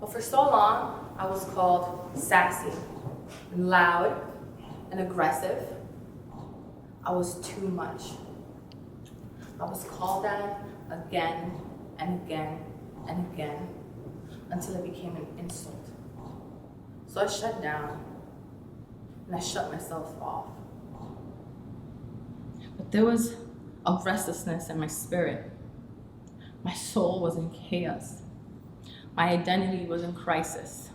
But for so long, I was called sassy, and loud, and aggressive. I was too much. I was called that again and again and again until it became an insult. So I shut down and I shut myself off. But there was a restlessness in my spirit. My soul was in chaos. My identity was in crisis.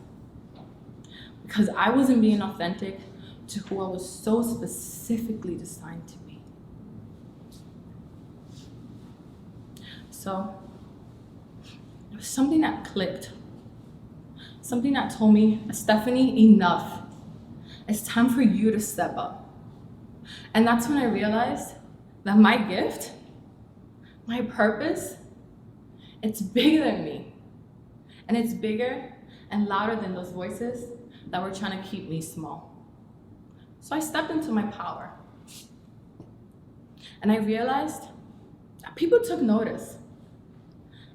Because I wasn't being authentic to who I was so specifically designed to be. So, there was something that clicked. Something that told me, Esthephanie, enough. It's time for you to step up. And that's when I realized that my gift, my purpose, it's bigger than me. And it's bigger and louder than those voices that were trying to keep me small. So I stepped into my power. And I realized that people took notice.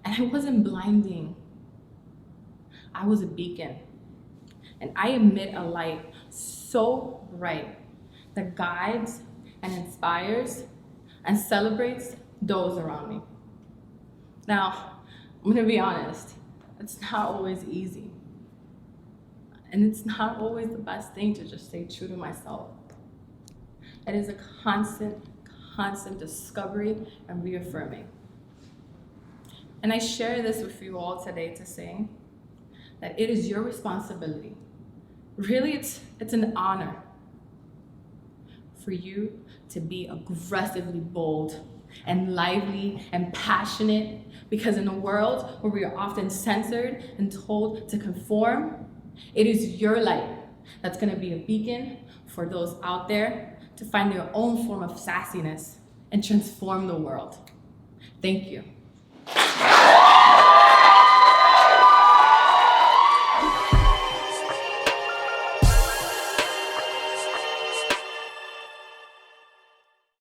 And I wasn't blinding. I was a beacon. And I emit a light so bright that guides and inspires and celebrates those around me. Now, I'm gonna be honest, it's not always easy. And it's not always the best thing to just stay true to myself. It is a constant discovery and reaffirming. And I share this with you all today to say that it is your responsibility. Really, it's an honor for you to be aggressively bold and lively and passionate, because in a world where we are often censored and told to conform, it is your light that's going to be a beacon for those out there to find their own form of sassiness and transform the world. Thank you.